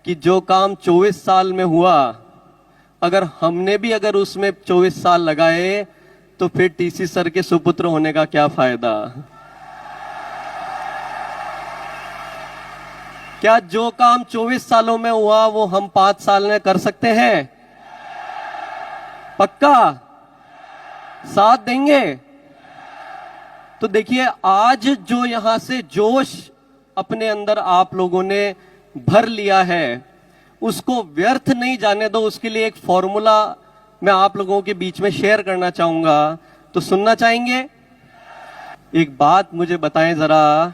कि जो काम 24 साल में हुआ, अगर हमने भी अगर उसमें 24 साल लगाए तो फिर टीसी सर के सुपुत्र होने का क्या फायदा। क्या जो काम 24 सालों में हुआ वो हम 5 साल में कर सकते हैं? पक्का साथ देंगे? तो देखिए, आज जो यहां से जोश अपने अंदर आप लोगों ने भर लिया है, उसको व्यर्थ नहीं जाने दो। उसके लिए एक फॉर्मूला मैं आप लोगों के बीच में शेयर करना चाहूंगा, तो सुनना चाहेंगे? एक बात मुझे बताएं जरा,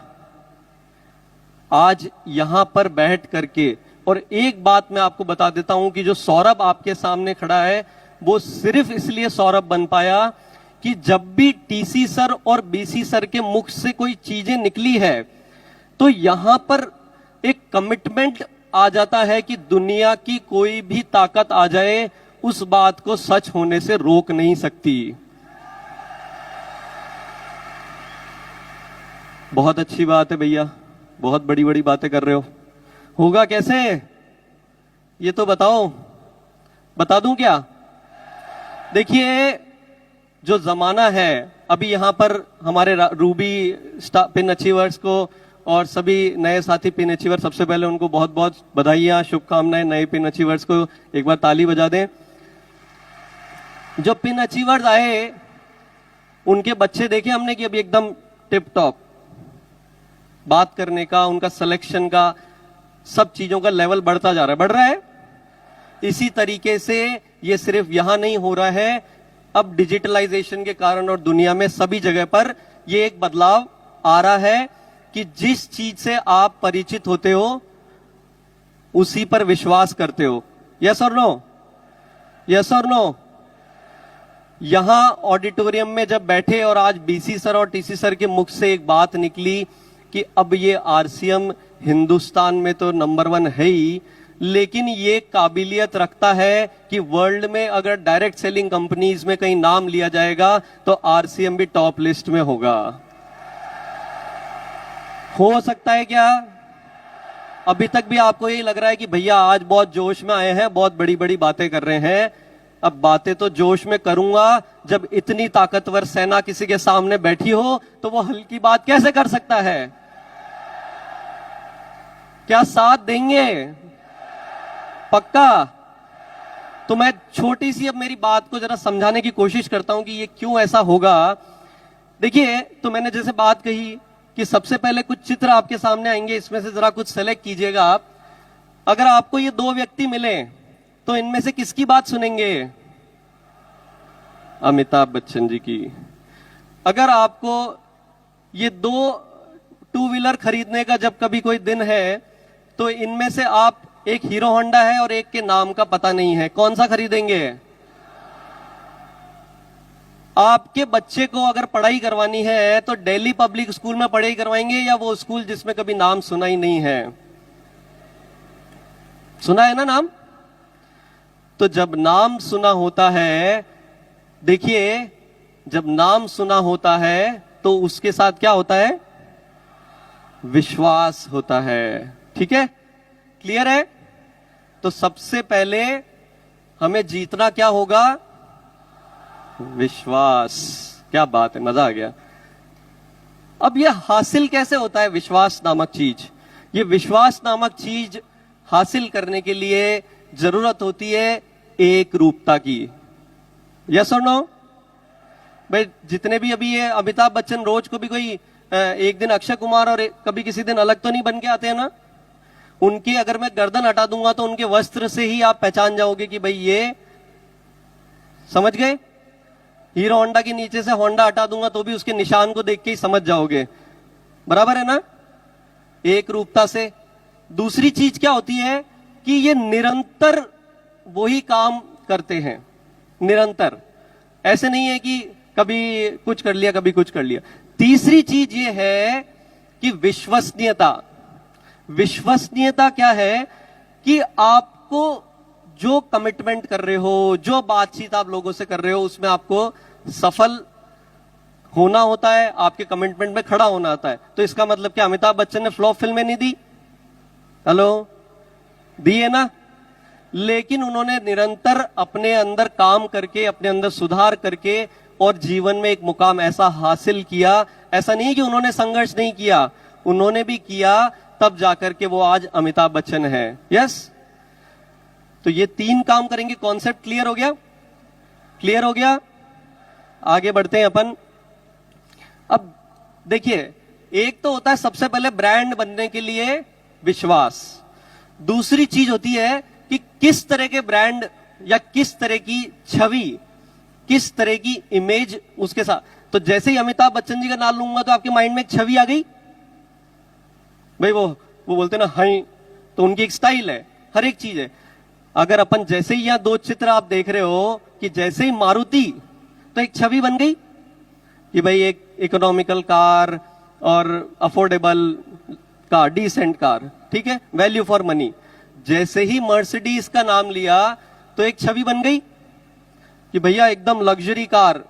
आज यहां पर बैठ करके, और एक बात मैं आपको बता देता हूं कि जो सौरभ आपके सामने खड़ा है वो सिर्फ इसलिए सौरभ बन पाया कि जब भी टीसी सर और बीसी सर के मुख से कोई चीजें निकली है तो यहां पर एक कमिटमेंट आ जाता है कि दुनिया की कोई भी ताकत आ जाए, उस बात को सच होने से रोक नहीं सकती। बहुत अच्छी बात है भैया, बहुत बड़ी बड़ी बातें कर रहे हो। होगा कैसे ये तो बताओ, बता दूं क्या? देखिए, जो जमाना है अभी, यहां पर हमारे रूबी पिन अचीवर्स को और सभी नए साथी पिन अचीवर, सबसे पहले उनको बहुत बहुत बधाइयां, शुभकामनाएं। नए पिन अचीवर्स को एक बार ताली बजा दें। जो पिन अचीवर्स आए उनके बच्चे देखे हमने कि अभी एकदम टिप टॉप, बात करने का, उनका सिलेक्शन का, सब चीजों का लेवल बढ़ता जा रहा है, बढ़ रहा है। इसी तरीके से ये सिर्फ यहां नहीं हो रहा है, अब डिजिटलाइजेशन के कारण और दुनिया में सभी जगह पर ये एक बदलाव आ रहा है कि जिस चीज से आप परिचित होते हो उसी पर विश्वास करते हो। यस और नो? यस और नो? यहां ऑडिटोरियम में जब बैठे और आज बीसी सर और टीसी सर के मुख से एक बात निकली कि अब ये आरसीएम हिंदुस्तान में तो नंबर 1 है ही, लेकिन ये काबिलियत रखता है कि वर्ल्ड में अगर डायरेक्ट सेलिंग कंपनीज में कहीं नाम लिया जाएगा तो आरसीएम भी टॉप लिस्ट में होगा। हो सकता है क्या? अभी तक भी आपको यही लग रहा है कि भैया आज बहुत जोश में आए हैं, बहुत बड़ी बड़ी बातें कर रहे हैं। अब बातें तो जोश में करूंगा, जब इतनी ताकतवर सेना किसी के सामने बैठी हो तो वो हल्की बात कैसे कर सकता है? क्या साथ देंगे? पक्का? तो मैं छोटी सी अब मेरी बात को जरा समझाने की कोशिश करता हूं कि ये क्यों ऐसा होगा। देखिए, तो मैंने जैसे बात कही कि सबसे पहले कुछ चित्र आपके सामने आएंगे, इसमें से जरा कुछ सेलेक्ट कीजिएगा आप। अगर आपको ये 2 व्यक्ति मिले तो इनमें से किसकी बात सुनेंगे? अमिताभ बच्चन जी की। अगर आपको ये 2 टू व्हीलर खरीदने का जब कभी कोई दिन है तो इनमें से आप, एक हीरो होंडा है और एक के नाम का पता नहीं है, कौन सा खरीदेंगे? आपके बच्चे को अगर पढ़ाई करवानी है तो दिल्ली पब्लिक स्कूल में पढ़ाई करवाएंगे या वो स्कूल जिसमें कभी नाम सुना ही नहीं है? सुना है ना नाम? तो जब नाम सुना होता है, देखिए, जब नाम सुना होता है तो उसके साथ क्या होता है? विश्वास होता है। ठीक है? क्लियर है? तो सबसे पहले हमें जीतना क्या होगा? विश्वास। क्या बात है, मजा आ गया। अब यह हासिल कैसे होता है विश्वास नामक चीज? ये विश्वास नामक चीज हासिल करने के लिए जरूरत होती है एक रूपता की। यस और नो? भाई, जितने भी अभी ये अमिताभ बच्चन रोज को भी कोई एक दिन अक्षय कुमार और कभी किसी दिन अलग तो नहीं बन के आते हैं ना? उनकी अगर मैं गर्दन हटा दूंगा तो उनके वस्त्र से ही आप पहचान जाओगे कि भाई ये, समझ गए? हीरो होंडा के नीचे से होंडा हटा दूंगा तो भी उसके निशान को देख के ही समझ जाओगे। बराबर है ना? एक रूपता से। दूसरी चीज क्या होती है कि ये निरंतर वही काम करते हैं, निरंतर। ऐसे नहीं है कि कभी कुछ कर लिया कभी कुछ कर लिया। तीसरी चीज ये है कि विश्वसनीयता। विश्वसनीयता क्या है कि आपको जो कमिटमेंट कर रहे हो, जो बातचीत आप लोगों से कर रहे हो, उसमें आपको सफल होना होता है, आपके कमिटमेंट में खड़ा होना होता है। तो इसका मतलब क्या, अमिताभ बच्चन ने फ्लॉप फिल्में नहीं दी? हेलो? दिए ना। लेकिन उन्होंने निरंतर अपने अंदर काम करके, अपने अंदर सुधार करके और जीवन में एक मुकाम ऐसा हासिल किया। ऐसा नहीं कि उन्होंने संघर्ष नहीं किया, उन्होंने भी किया, तब जाकर के वो आज अमिताभ बच्चन है। यस, तो ये 3 काम करेंगे। कॉन्सेप्ट क्लियर हो गया? क्लियर हो गया? आगे बढ़ते हैं अपन। अब देखिए, एक तो होता है सबसे पहले ब्रांड बनने के लिए विश्वास। दूसरी चीज होती है कि किस तरह के ब्रांड या किस तरह की छवि, किस तरह की इमेज उसके साथ। तो जैसे ही अमिताभ बच्चन जी का नाम लूंगा तो आपके माइंड में एक छवि आ गई भाई। वो बोलते ना हाई, तो उनकी एक स्टाइल है, हर एक चीज है। अगर अपन जैसे ही यहां 2 चित्र आप देख रहे हो कि जैसे ही मारुति, तो एक छवि बन गई कि भाई एक इकोनॉमिकल कार और अफोर्डेबल कार, डिसेंट कार, ठीक है, वैल्यू फॉर मनी। जैसे ही मर्सिडीज का नाम लिया तो एक छवि बन गई कि भैया एकदम लग्जरी कार,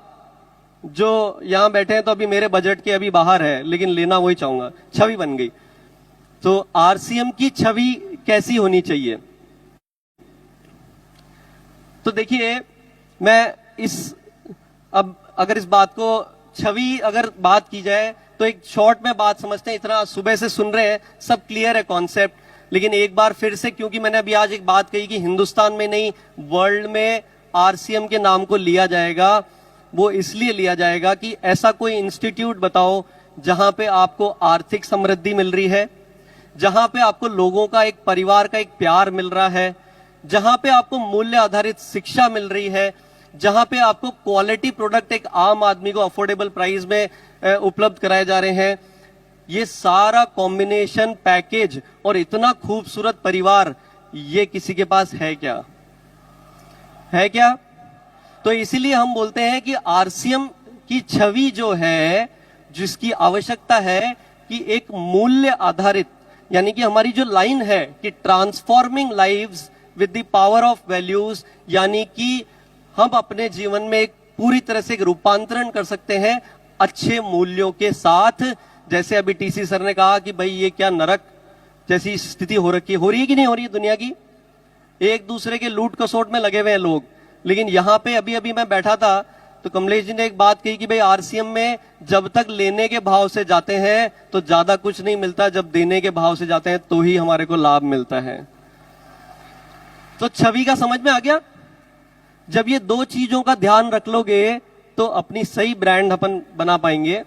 जो यहां बैठे हैं तो अभी मेरे बजट के अभी बाहर है, लेकिन लेना वही चाहूंगा, छवि बन गई। तो आरसीएम की छवि कैसी होनी चाहिए? तो देखिए, मैं अब अगर इस बात को, छवि अगर बात की जाए तो एक शॉर्ट में बात समझते हैं। इतना सुबह से सुन रहे हैं, सब क्लियर है कॉन्सेप्ट, लेकिन एक बार फिर से, क्योंकि मैंने अभी आज एक बात कही कि हिंदुस्तान में नहीं वर्ल्ड में आरसीएम के नाम को लिया जाएगा। वो इसलिए लिया जाएगा कि ऐसा कोई इंस्टीट्यूट बताओ जहां पे आपको आर्थिक समृद्धि मिल रही है, जहां पे आपको लोगों का एक परिवार का एक प्यार मिल रहा है, जहां पे आपको मूल्य आधारित शिक्षा मिल रही है, जहां पे आपको क्वालिटी प्रोडक्ट एक आम आदमी को अफोर्डेबल प्राइस में उपलब्ध कराए जा रहे हैं। ये सारा कॉम्बिनेशन पैकेज और इतना खूबसूरत परिवार, ये किसी के पास है क्या? है क्या? तो इसीलिए हम बोलते हैं कि आरसीएम की छवि जो है, जिसकी आवश्यकता है कि एक मूल्य आधारित, यानी कि हमारी जो लाइन है कि transforming lives with the power of values, यानी कि हम अपने जीवन में एक पूरी तरह से एक रूपांतरण कर सकते हैं अच्छे मूल्यों के साथ। जैसे अभी टीसी सर ने कहा कि भाई ये क्या नरक जैसी स्थिति हो रही है कि नहीं हो रही है दुनिया की? एक दूसरे के लूट कसोट में लगे हुए हैं लोग। लेकिन यहां पे अभी मैं बैठा था तो कमलेश जी ने एक बात कही कि भाई आरसीएम में जब तक लेने के भाव से जाते हैं तो ज्यादा कुछ नहीं मिलता, जब देने के भाव से जाते हैं तो ही हमारे को लाभ मिलता है। तो छवि का समझ में आ गया? जब ये 2 चीजों का ध्यान रख लोगे तो अपनी सही ब्रांड अपन बना पाएंगे।